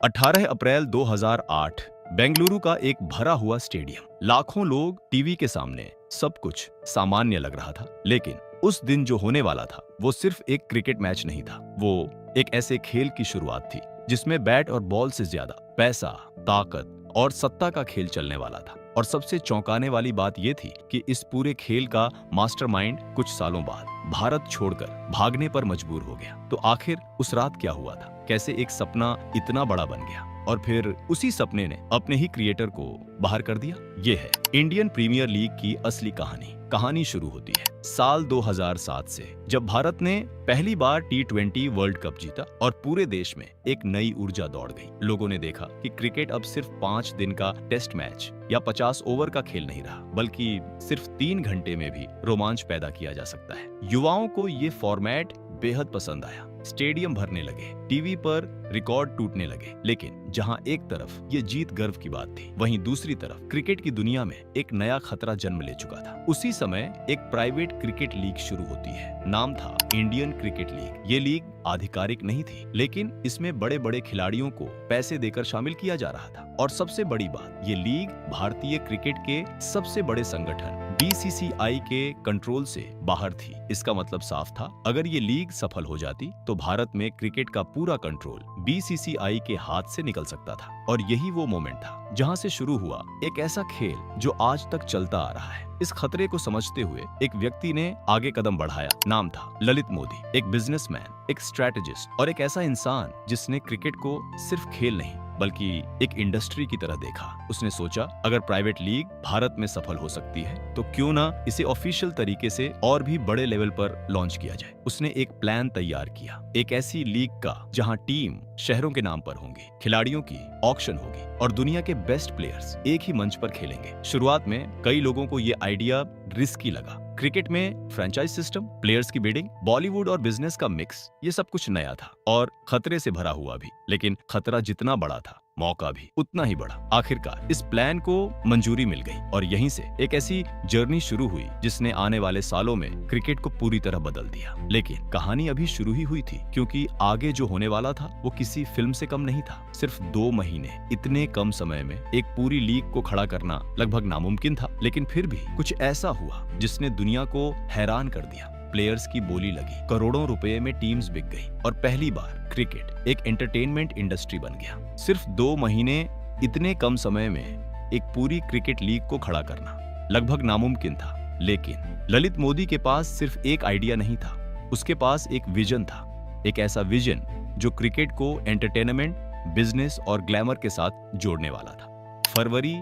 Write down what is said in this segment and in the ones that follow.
18 अप्रैल 2008 बेंगलुरु का एक भरा हुआ स्टेडियम, लाखों लोग टीवी के सामने। सब कुछ सामान्य लग रहा था, लेकिन उस दिन जो होने वाला था वो सिर्फ एक क्रिकेट मैच नहीं था। वो एक ऐसे खेल की शुरुआत थी जिसमें बैट और बॉल से ज्यादा पैसा, ताकत और सत्ता का खेल चलने वाला था। और सबसे चौंकाने वाली बात यह थी कि इस पूरे खेल का मास्टरमाइंड कुछ सालों बाद भारत छोड़कर भागने पर मजबूर हो गया। तो आखिर उस रात क्या हुआ था? कैसे एक सपना इतना बड़ा बन गया और फिर उसी सपने ने अपने ही क्रिएटर को बाहर कर दिया? ये है इंडियन प्रीमियर लीग की असली कहानी। कहानी शुरू होती है साल 2007 से, जब भारत ने पहली बार T20 वर्ल्ड कप जीता और पूरे देश में एक नई ऊर्जा दौड़ गई। लोगों ने देखा कि क्रिकेट अब सिर्फ 5 दिन का टेस्ट मैच या 50 ओवर का खेल नहीं रहा, बल्कि सिर्फ 3 घंटे में भी रोमांच पैदा किया जा सकता है। युवाओं को ये फॉर्मेट बेहद पसंद आया। स्टेडियम भरने लगे, टीवी पर रिकॉर्ड टूटने लगे। लेकिन जहां एक तरफ ये जीत गर्व की बात थी, वहीं दूसरी तरफ क्रिकेट की दुनिया में एक नया खतरा जन्म ले चुका था। उसी समय एक प्राइवेट क्रिकेट लीग शुरू होती है। नाम था इंडियन क्रिकेट लीग। ये लीग आधिकारिक नहीं थी, लेकिन इसमें बड़े बड़े खिलाड़ियों को पैसे देकर शामिल किया जा रहा था। और सबसे बड़ी बात, ये लीग भारतीय क्रिकेट के सबसे बड़े संगठन BCCI के कंट्रोल से बाहर थी। इसका मतलब साफ था, अगर ये लीग सफल हो जाती तो भारत में क्रिकेट का पूरा कंट्रोल BCCI के हाथ से निकल सकता था। और यही वो मोमेंट था जहां से शुरू हुआ एक ऐसा खेल जो आज तक चलता आ रहा है। इस खतरे को समझते हुए एक व्यक्ति ने आगे कदम बढ़ाया। नाम था ललित मोदी, एक बिजनेसमैन, एक स्ट्रैटेजिस्ट और एक ऐसा इंसान जिसने क्रिकेट को सिर्फ खेल नहीं बल्कि एक इंडस्ट्री की तरह देखा। उसने सोचा, अगर प्राइवेट लीग भारत में सफल हो सकती है तो क्यों ना इसे ऑफिशियल तरीके से और भी बड़े लेवल पर लॉन्च किया जाए। उसने एक प्लान तैयार किया, एक ऐसी लीग का जहां टीम शहरों के नाम पर होंगी, खिलाड़ियों की ऑक्शन होगी और दुनिया के बेस्ट प्लेयर्स एक ही मंच पर खेलेंगे। शुरुआत में कई लोगों को ये आइडिया रिस्की लगा। क्रिकेट में फ्रेंचाइज सिस्टम, प्लेयर्स की बिडिंग, बॉलीवुड और बिजनेस का मिक्स, ये सब कुछ नया था और खतरे से भरा हुआ भी। लेकिन खतरा जितना बड़ा था, मौका भी उतना ही बड़ा। आखिरकार इस प्लान को मंजूरी मिल गई और यहीं से एक ऐसी जर्नी शुरू हुई जिसने आने वाले सालों में क्रिकेट को पूरी तरह बदल दिया। लेकिन कहानी अभी शुरू ही हुई थी, क्योंकि आगे जो होने वाला था वो किसी फिल्म से कम नहीं था। सिर्फ 2 महीने, इतने कम समय में एक पूरी लीग को खड़ा करना लगभग नामुमकिन था। लेकिन फिर भी कुछ ऐसा हुआ जिसने दुनिया को हैरान कर दिया। प्लेयर्स की बोली लगी, करोड़ों रुपए में टीम्स बिक गई और पहली बार क्रिकेट एक एंटरटेनमेंट इंडस्ट्री बन गया। सिर्फ 2 महीने, इतने कम समय में एक पूरी क्रिकेट लीग को खड़ा करना लगभग नामुमकिन था। लेकिन ललित मोदी के पास सिर्फ एक आइडिया नहीं था, उसके पास एक विजन था। एक ऐसा विजन जो क्रिकेट को एंटरटेनमेंट, बिजनेस और ग्लैमर के साथ जोड़ने वाला था। फरवरी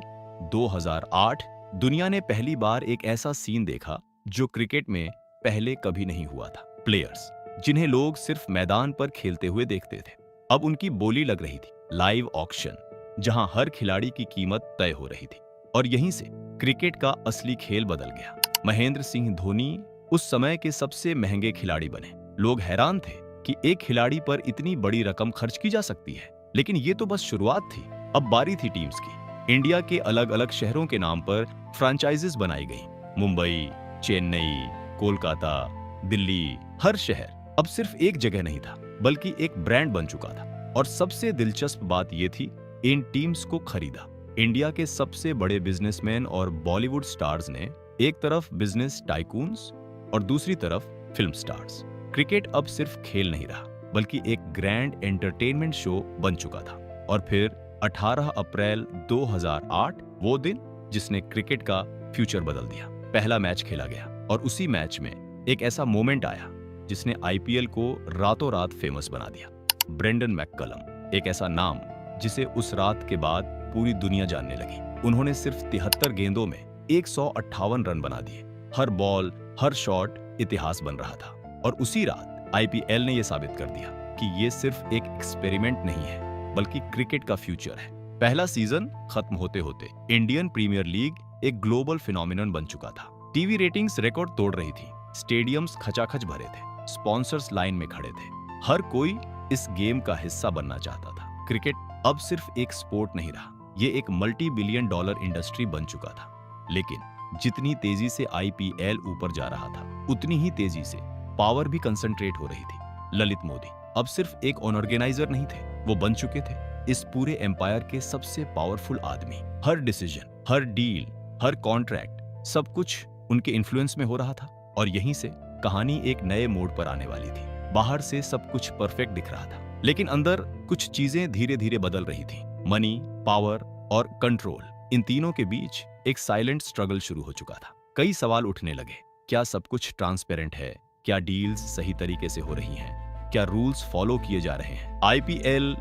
2008 दुनिया ने पहली बार एक ऐसा सीन देखा जो क्रिकेट में पहले कभी नहीं हुआ था। प्लेयर्स जिन्हें लोग सिर्फ मैदान पर खेलते हुए देखते थे, अब उनकी बोली लग रही थी। लाइव ऑक्शन, जहां हर खिलाड़ी की कीमत तय हो रही थी। और यहीं से क्रिकेट का असली खेल बदल गया। महेंद्र सिंह धोनी उस समय के सबसे महंगे खिलाड़ी बने। लोग हैरान थे कि एक खिलाड़ी पर इतनी बड़ी रकम खर्च की जा सकती है। लेकिन ये तो बस शुरुआत थी। अब बारी थी टीम्स की। इंडिया के अलग अलग शहरों के नाम पर फ्रेंचाइजेस बनाई गई। मुंबई, चेन्नई, कोलकाता, दिल्ली, हर शहर अब सिर्फ एक जगह नहीं था, बल्कि एक ब्रांड बन चुका था। और सबसे दिलचस्प बात यह थी, इन टीम्स को खरीदा इंडिया के सबसे बड़े बिजनेसमैन और बॉलीवुड स्टार्स ने। एक तरफ बिजनेस टाइकून्स और दूसरी तरफ फिल्म स्टार्स। क्रिकेट अब सिर्फ खेल नहीं रहा, बल्कि एक ग्रैंड एंटरटेनमेंट शो बन चुका था। और फिर 18 अप्रैल 2008, वो दिन जिसने क्रिकेट का फ्यूचर बदल दिया। पहला मैच खेला गया और उसी मैच में एक ऐसा मोमेंट आया जिसने IPL को रातों रात फेमस बना दिया। ब्रेंडन मैककलम, एक ऐसा नाम जिसे उस रात के बाद पूरी दुनिया जानने लगी। उन्होंने सिर्फ 73 गेंदों में 158 रन बना दिए। हर बॉल, हर शॉट इतिहास बन रहा था। और उसी रात IPL ने यह साबित कर दिया कि ये सिर्फ एक एक्सपेरिमेंट नहीं है, बल्कि क्रिकेट का फ्यूचर है। पहला सीजन खत्म होते होते इंडियन प्रीमियर लीग एक ग्लोबल फिनोमिनन बन चुका था। टीवी रेटिंग्स रिकॉर्ड तोड़ रही थी, स्टेडियम्स खचाखच भरे थे, स्पॉन्सर्स लाइन में खड़े थे। हर कोई इस गेम का हिस्सा बनना चाहता था। क्रिकेट अब सिर्फ एक स्पोर्ट नहीं रहा, ये एक $multi-billion इंडस्ट्री बन चुका था। लेकिन जितनी तेजी से IPL ऊपर जा रहा था, उतनी ही तेजी से पावर भी कंसंट्रेट हो रही थी। ललित मोदी अब सिर्फ एक ऑर्गेनाइजर नहीं थे, वो बन चुके थे इस पूरे एम्पायर के सबसे पावरफुल आदमी। हर डिसीजन, हर डील, हर कॉन्ट्रैक्ट, सब कुछ उनके इन्फ्लुएंस में हो रहा था। और यहीं से कहानी एक नए मोड़ पर आने वाली थी। बाहर से सब कुछ परफेक्ट दिख रहा था, लेकिन अंदर कुछ चीजें धीरे धीरे बदल रही थी। मनी, पावर और कंट्रोल, इन तीनों के बीच एक साइलेंट स्ट्रगल शुरू हो चुका था। कई सवाल उठने लगे। क्या सब कुछ ट्रांसपेरेंट है? क्या डील्स सही तरीके से हो रही हैं? क्या रूल्स फॉलो किए जा रहे हैं? आईपीएल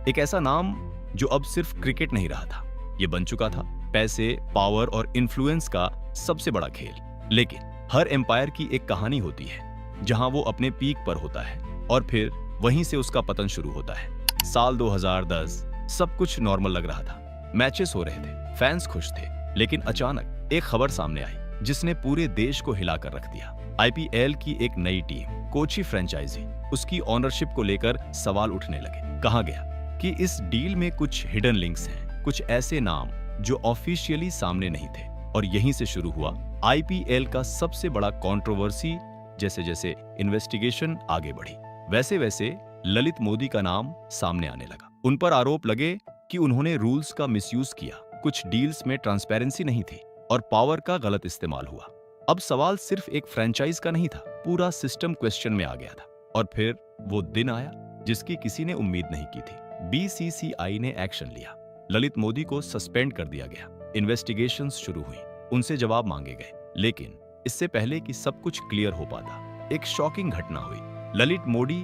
एक ऐसा नाम जो अब सिर्फ क्रिकेट नहीं रहा था, ये बन चुका था पैसे, पावर और इन्फ्लुएंस का सबसे बड़ा खेल। लेकिन हर एम्पायर की एक कहानी होती है जहां वो अपने पीक पर होता है और फिर वहीं से उसका पतन शुरू होता है। साल 2010 सब कुछ नॉर्मल लग रहा था। मैचेस हो रहे थे, फैंस खुश थे, लेकिन अचानक एक खबर सामने आई जिसने पूरे देश को हिलाकर रख दिया। आईपीएल की एक नई टीम, कोची फ्रेंचाइजी, उसकी ओनरशिप को लेकर सवाल उठने लगे। कहा गया कि इस डील में कुछ हिडन लिंक्स हैं, कुछ ऐसे नाम जो ऑफिशियली सामने नहीं थे। और यहीं से शुरू हुआ आईपीएल का सबसे बड़ा कंट्रोवर्सी। जैसे जैसे इन्वेस्टिगेशन आगे बढ़ी, वैसे वैसे ललित मोदी का नाम सामने आने लगा। उन पर आरोप लगे कि उन्होंने रूल्स का मिसयूज किया, कुछ डील्स में ट्रांसपेरेंसी नहीं थी और पावर का गलत इस्तेमाल हुआ। अब सवाल सिर्फ एक फ्रेंचाइज का नहीं था, पूरा सिस्टम क्वेश्चन में आ गया था। और फिर वो दिन आया जिसकी किसी ने उम्मीद नहीं की थी। बीसीसीआई ने एक्शन लिया, ललित मोदी को सस्पेंड कर दिया गया, इन्वेस्टिगेशंस शुरू हुई, उनसे जवाब मांगे गए। लेकिन इससे पहले कि सब कुछ क्लियर हो पाता, एक शॉकिंग घटना हुई। ललित मोदी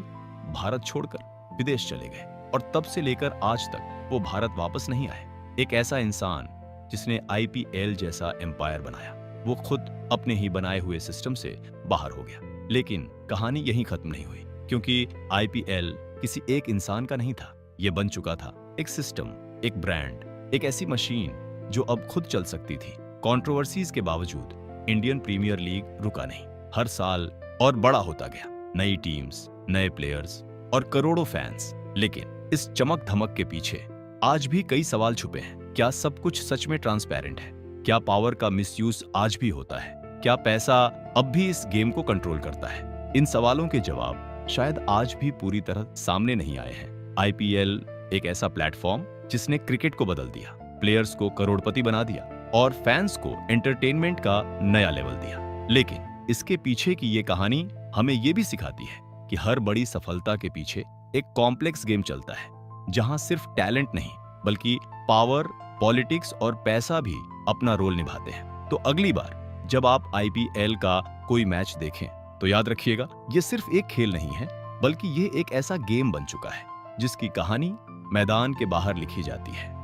भारत छोड़कर विदेश चले गए और तब से लेकर आज तक वो भारत वापस नहीं आए। एक ऐसा इंसान जिसने आईपीएल जैसा एम्पायर बनाया, वो खुद अपने ही बनाए हुए सिस्टम से बाहर हो गया। लेकिन कहानी यहीं खत्म नहीं हुई, क्योंकि आईपीएल किसी एक इंसान का नहीं था, ये बन चुका था एक सिस्टम, एक ब्रांड, एक ऐसी मशीन जो अब खुद चल सकती थी। कंट्रोवर्सीज के बावजूद इंडियन प्रीमियर लीग रुका नहीं, हर साल और बड़ा होता गया। नई टीम्स, नए प्लेयर्स और करोड़ों फैंस। लेकिन इस चमक धमक के पीछे आज भी कई सवाल छुपे हैं। क्या सब कुछ सच में ट्रांसपेरेंट है? क्या पावर का मिसयूज आज भी होता है? क्या पैसा अब भी इस गेम को कंट्रोल करता है? इन सवालों के जवाब शायद आज भी पूरी तरह सामने नहीं आए हैं। आईपीएल एक ऐसा प्लेटफॉर्म जिसने क्रिकेट को बदल दिया, प्लेयर्स को करोड़पति बना दिया और फैंस को एंटरटेनमेंट का नया लेवल दिया। लेकिन इसके पीछे की ये कहानी हमें ये भी सिखाती है कि हर बड़ी सफलता के पीछे एक कॉम्प्लेक्स गेम चलता है, जहां सिर्फ टैलेंट नहीं बल्कि पावर, पॉलिटिक्स और पैसा भी अपना रोल निभाते हैं। तो अगली बार जब आप आईपीएल का कोई मैच देखें तो याद रखिएगा, ये सिर्फ एक खेल नहीं है, बल्कि ये एक ऐसा गेम बन चुका है जिसकी कहानी मैदान के बाहर लिखी जाती है।